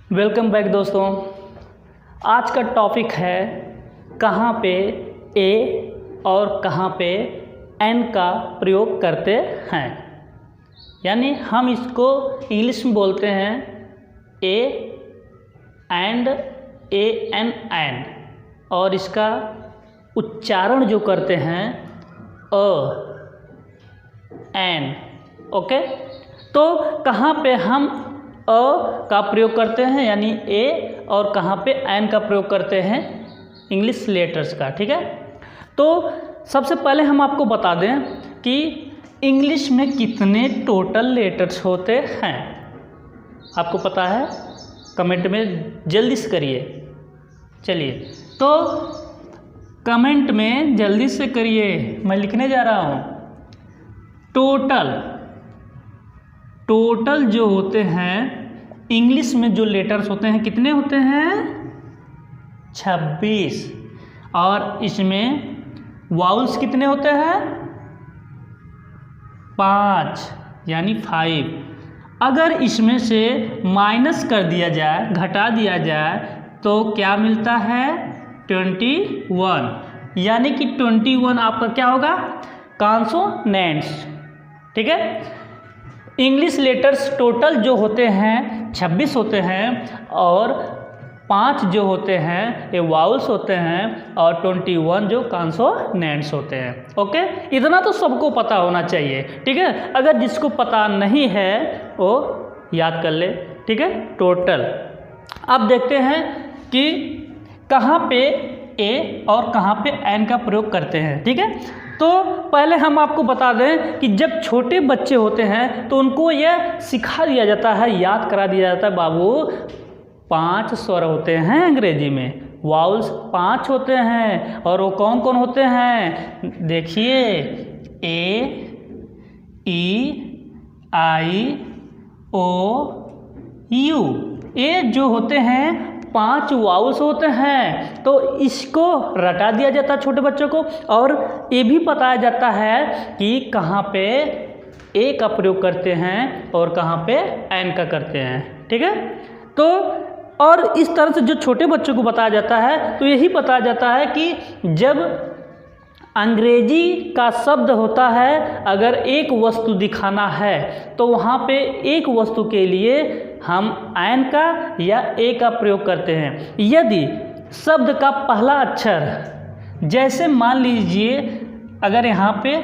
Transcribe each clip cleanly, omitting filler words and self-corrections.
Welcome back दोस्तों। आज का टॉपिक है कहाँ पे ए और कहाँ पे एन का प्रयोग करते हैं। यानी हम इसको इंग्लिश में बोलते हैं a and A N N, और इसका उच्चारण जो करते हैं अ एन। ओके, तो कहाँ पे हम अ का प्रयोग करते हैं यानी ए, और कहाँ पे एन का प्रयोग करते हैं इंग्लिश लेटर्स का। ठीक है, तो सबसे पहले हम आपको बता दें कि इंग्लिश में कितने टोटल लेटर्स होते हैं। आपको पता है? कमेंट में जल्दी से करिए। चलिए, तो कमेंट में जल्दी से करिए, मैं लिखने जा रहा हूँ। टोटल जो होते हैं इंग्लिश में जो लेटर्स होते हैं कितने होते हैं? 26। और इसमें वाउल्स कितने होते हैं? 5 यानी 5। अगर इसमें से माइनस कर दिया जाए, घटा दिया जाए, तो क्या मिलता है? 21। यानी कि 21 आपका क्या होगा? कॉन्सोनेंट्स। ठीक है, इंग्लिश लेटर्स टोटल जो होते हैं 26 होते हैं, और 5 जो होते हैं ये वाउल्स होते हैं, और 21 जो कॉन्सोनेंट्स होते हैं। ओके, इतना तो सबको पता होना चाहिए। ठीक है, अगर जिसको पता नहीं है वो याद कर ले। ठीक है, टोटल। अब देखते हैं कि कहाँ पे ए और कहाँ पे एन का प्रयोग करते हैं। ठीक है, तो पहले हम आपको बता दें कि जब छोटे बच्चे होते हैं तो उनको यह सिखा दिया जाता है, याद करा दिया जाता है, बाबू 5 स्वर होते हैं अंग्रेजी में, वाउल्स 5 होते हैं। और वो कौन कौन होते हैं? देखिए, ए, ई, आई, ओ, यू। ये जो होते हैं 5 वाउल्स होते हैं, तो इसको रटा दिया जाता है छोटे बच्चों को, और ये भी बताया जाता है कि कहाँ पे ए का प्रयोग करते हैं और कहाँ पे एन का करते हैं। ठीक है, तो और इस तरह से जो छोटे बच्चों को बताया जाता है, तो यही बताया जाता है कि जब अंग्रेजी का शब्द होता है, अगर एक वस्तु दिखाना है तो वहाँ पे एक वस्तु के लिए हम एन का या ए का प्रयोग करते हैं। यदि शब्द का पहला अक्षर, जैसे मान लीजिए अगर यहाँ पे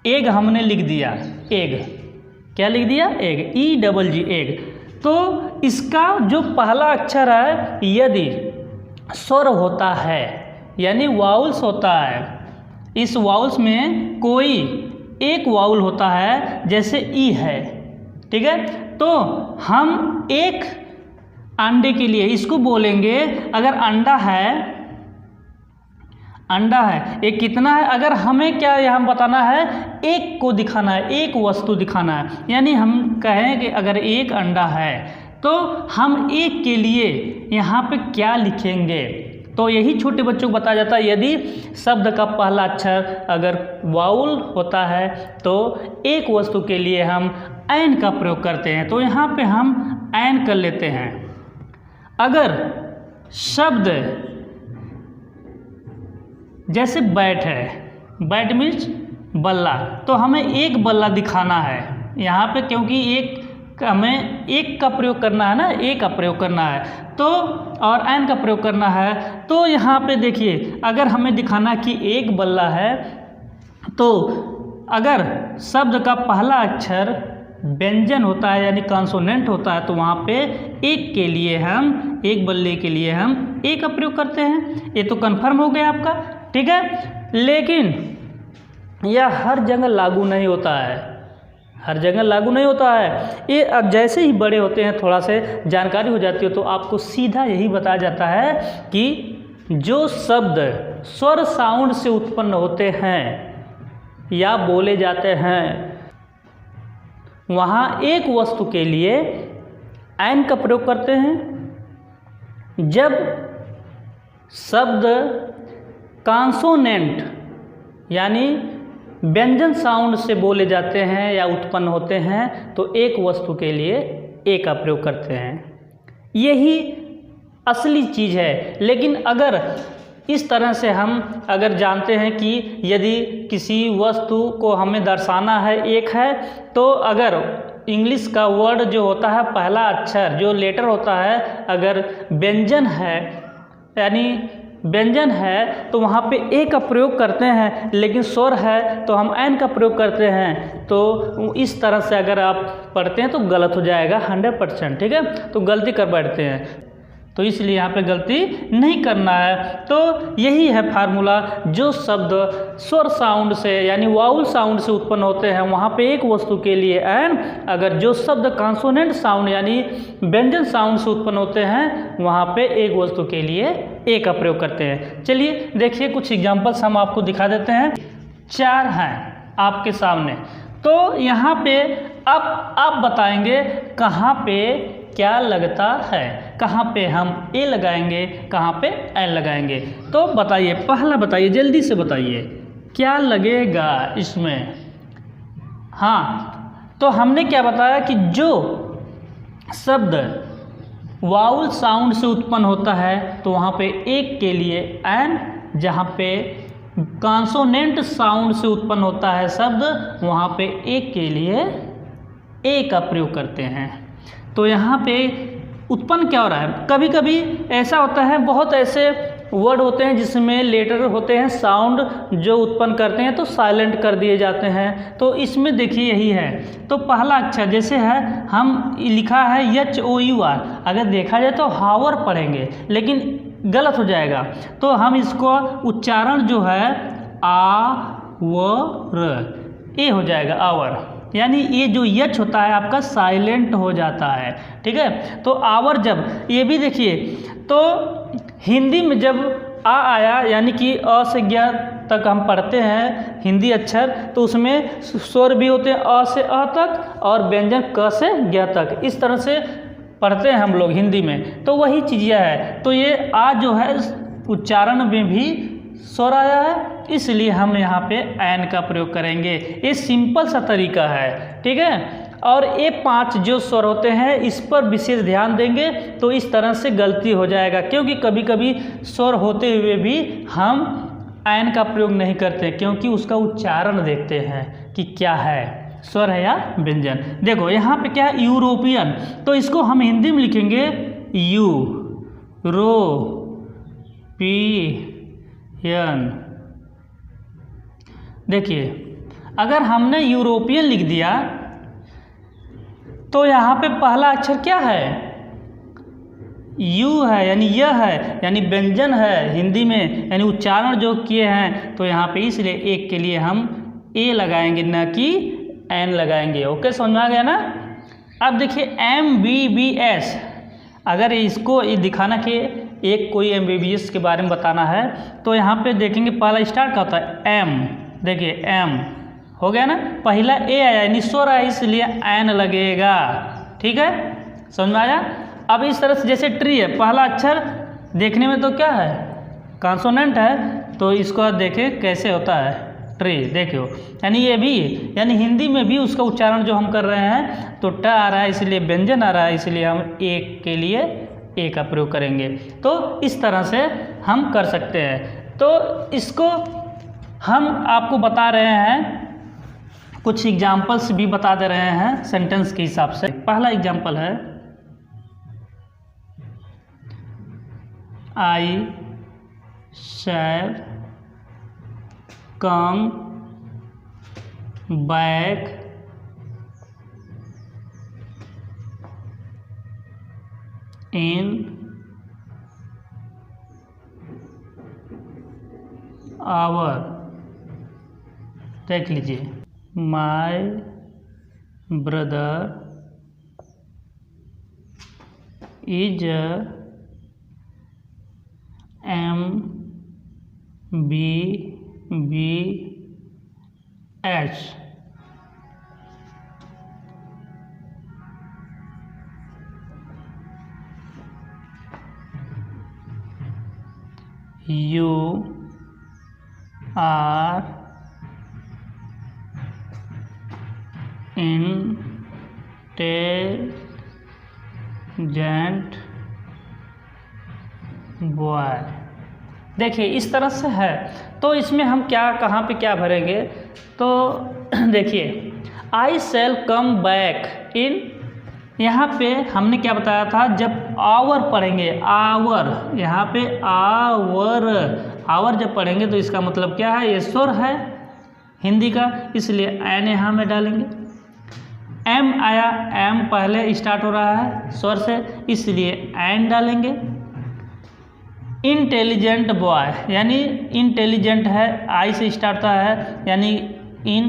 एग हमने लिख दिया, एग, क्या लिख दिया? एग, EGG, एग, तो इसका जो पहला अक्षर है यदि स्वर होता है यानी वाउल्स होता है, इस वाउल्स में कोई एक वाउल होता है, जैसे ई है। ठीक है, तो हम एक अंडे के लिए इसको बोलेंगे, अगर अंडा है ये कितना है, अगर हमें क्या यहाँ बताना है, एक को दिखाना है, एक वस्तु दिखाना है। यानी हम कहें कि अगर एक अंडा है तो हम एक के लिए यहाँ पे क्या लिखेंगे, तो यही छोटे बच्चों को बताया जाता है। यदि शब्द का पहला अक्षर अगर वाउल होता है तो एक वस्तु के लिए हम एन का प्रयोग करते हैं, तो यहाँ पे हम एन कर लेते हैं। अगर शब्द जैसे बैट है, बैट मीन्स बल्ला, तो हमें एक बल्ला दिखाना है यहाँ पे, क्योंकि हमें एक का प्रयोग करना है ना, ए का प्रयोग करना है, तो और एन का प्रयोग करना है। तो यहाँ पे देखिए, अगर हमें दिखाना कि एक बल्ला है, तो अगर शब्द का पहला अक्षर व्यंजन होता है यानी कॉन्सोनेंट होता है, तो वहाँ पे एक के लिए हम, एक बल्ले के लिए हम ए का प्रयोग करते हैं। ये तो कन्फर्म हो गया आपका। ठीक है, लेकिन यह हर जगह लागू नहीं होता है, हर जगह लागू नहीं होता है। ये अब जैसे ही बड़े होते हैं, थोड़ा से जानकारी हो जाती है, तो आपको सीधा यही बताया जाता है कि जो शब्द स्वर साउंड से उत्पन्न होते हैं या बोले जाते हैं, वहाँ एक वस्तु के लिए एन का प्रयोग करते हैं। जब शब्द कॉन्सोनेंट यानी व्यंजन साउंड से बोले जाते हैं या उत्पन्न होते हैं, तो एक वस्तु के लिए ए का प्रयोग करते हैं। यही असली चीज़ है। लेकिन अगर इस तरह से हम अगर जानते हैं कि यदि किसी वस्तु को हमें दर्शाना है एक है, तो अगर इंग्लिश का वर्ड जो होता है पहला अक्षर जो लेटर होता है अगर व्यंजन है यानी व्यंजन है तो वहाँ पे ए का प्रयोग करते हैं, लेकिन स्वर है तो हम एन का प्रयोग करते हैं। तो इस तरह से अगर आप पढ़ते हैं तो गलत हो जाएगा 100%, ठीक है। तो गलती कर बैठते हैं, तो इसलिए यहाँ पे गलती नहीं करना है। तो यही है फार्मूला, जो शब्द स्वर साउंड से यानी वाउल साउंड से उत्पन्न होते हैं वहाँ पे एक वस्तु के लिए एन, अगर जो शब्द कॉन्सोनेंट साउंड यानी व्यंजन साउंड से उत्पन्न होते हैं वहाँ पे एक वस्तु के लिए ए का प्रयोग करते हैं। चलिए देखिए कुछ एग्जाम्पल्स हम आपको दिखा देते हैं। 4 हैं आपके सामने, तो यहाँ पे अब आप बताएंगे कहाँ पे क्या लगता है, कहाँ पे हम ए लगाएंगे, कहाँ पे एन लगाएंगे। तो बताइए, पहला बताइए, जल्दी से बताइए क्या लगेगा इसमें। हाँ, तो हमने क्या बताया कि जो शब्द वाउल साउंड से उत्पन्न होता है तो वहाँ पे एक के लिए एन, जहाँ पे कॉन्सोनेंट साउंड से उत्पन्न होता है शब्द वहाँ पे एक के लिए ए का प्रयोग करते हैं। तो यहाँ पे उत्पन्न क्या हो रहा है, कभी कभी ऐसा होता है, बहुत ऐसे वर्ड होते हैं जिसमें लेटर होते हैं साउंड जो उत्पन्न करते हैं तो साइलेंट कर दिए जाते हैं। तो इसमें देखिए यही है, तो पहला अक्षर जैसे है हम लिखा है HOUR, अगर देखा जाए तो हावर पढ़ेंगे लेकिन गलत हो जाएगा। तो हम इसको उच्चारण जो है आवर ए हो जाएगा, आवर, यानी ये जो यच होता है आपका साइलेंट हो जाता है, ठीक है। तो आवर जब ये भी देखिए, तो हिंदी में जब आ आया यानी कि अ से ज्ञ तक हम पढ़ते हैं हिंदी अक्षर, तो उसमें स्वर भी होते हैं अ से अ तक और व्यंजन क से ज्ञ तक, इस तरह से पढ़ते हैं हम लोग हिंदी में। तो वही चीज़ है, तो ये आ जो है उच्चारण में भी स्वर आया है, इसलिए हम यहाँ पे एन का प्रयोग करेंगे। ये सिंपल सा तरीका है, ठीक है। और ये 5 जो स्वर होते हैं इस पर विशेष ध्यान देंगे तो इस तरह से गलती हो जाएगा, क्योंकि कभी कभी स्वर होते हुए भी हम एन का प्रयोग नहीं करते, क्योंकि उसका उच्चारण देखते हैं कि क्या है, स्वर है या व्यंजन। देखो यहाँ पे क्या है, यूरोपियन, तो इसको हम हिंदी में लिखेंगे यू रो पी यन। देखिए अगर हमने यूरोपियन लिख दिया तो यहाँ पे पहला अक्षर क्या है, यू है, यानी यह है, यानी व्यंजन है हिंदी में, यानी उच्चारण जो किए हैं। तो यहाँ पे इसलिए एक के लिए हम ए लगाएंगे न कि एन लगाएंगे। ओके, समझ में आ गया ना। अब देखिए MBBS, अगर इसको ये दिखाना कि एक कोई MBBS के बारे में बताना है तो यहाँ पे देखेंगे पहला स्टार्ट का होता है एम, देखिए एम हो गया ना, पहला ए आया यानी स्वर आया इसलिए एन लगेगा, ठीक है, समझ में आया। अब इस तरह से जैसे ट्री है, पहला अक्षर देखने में तो क्या है, कॉन्सोनेंट है, तो इसको देखें कैसे होता है ट्री, देखो, यानी ये भी, यानी हिंदी में भी उसका उच्चारण जो हम कर रहे हैं तो ट आ रहा है इसलिए व्यंजन आ रहा है, इसलिए हम एक के लिए ए का प्रयोग करेंगे। तो इस तरह से हम कर सकते हैं। तो इसको हम आपको बता रहे हैं, कुछ एग्जाम्पल्स भी बता दे रहे हैं सेंटेंस के हिसाब से। पहला एग्जाम्पल है आई शैल कम बैक इन आवर, देख लीजिए, my brother is MBBS। You are intelligent boy. देखिए इस तरह से है। तो इसमें हम क्या कहाँ पे क्या भरेंगे, तो देखिए आई शैल कम बैक इन, यहाँ पे हमने क्या बताया था, जब आवर पढ़ेंगे, आवर, यहाँ पे आवर, आवर जब पढ़ेंगे तो इसका मतलब क्या है, ये स्वर है हिंदी का, इसलिए एन यहाँ में डालेंगे। एम आया, एम पहले स्टार्ट हो रहा है स्वर से, इसलिए एन डालेंगे। इंटेलिजेंट बॉय, यानी इंटेलिजेंट है, आई से स्टार्ट होता है, यानी इन,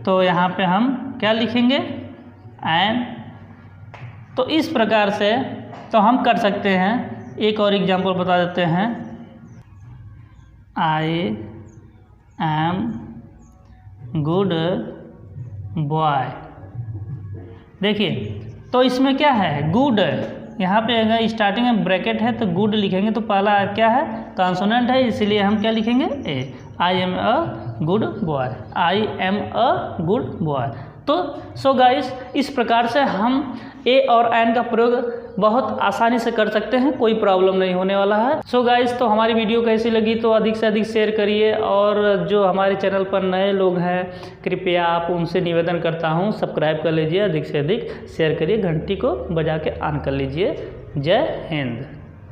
तो यहाँ पे हम क्या लिखेंगे, एन। तो इस प्रकार से तो हम कर सकते हैं। एक और एग्जांपल बता देते हैं, आई एम गुड बॉय। देखिए तो इसमें क्या है, गुड, यहाँ पे अगर स्टार्टिंग में ब्रैकेट है तो गुड लिखेंगे, तो पहला क्या है, कॉन्सोनेंट है, इसलिए हम क्या लिखेंगे, A. I am a good boy, I am a good boy. तो सो गाइस, इस प्रकार से हम ए और एन का प्रयोग बहुत आसानी से कर सकते हैं, कोई प्रॉब्लम नहीं होने वाला है। सो गाइस, तो हमारी वीडियो कैसी लगी तो अधिक से अधिक शेयर करिए, और जो हमारे चैनल पर नए लोग हैं कृपया आप उनसे निवेदन करता हूं सब्सक्राइब कर लीजिए, अधिक से अधिक शेयर करिए, घंटी को बजा के ऑन कर लीजिए। जय हिंद।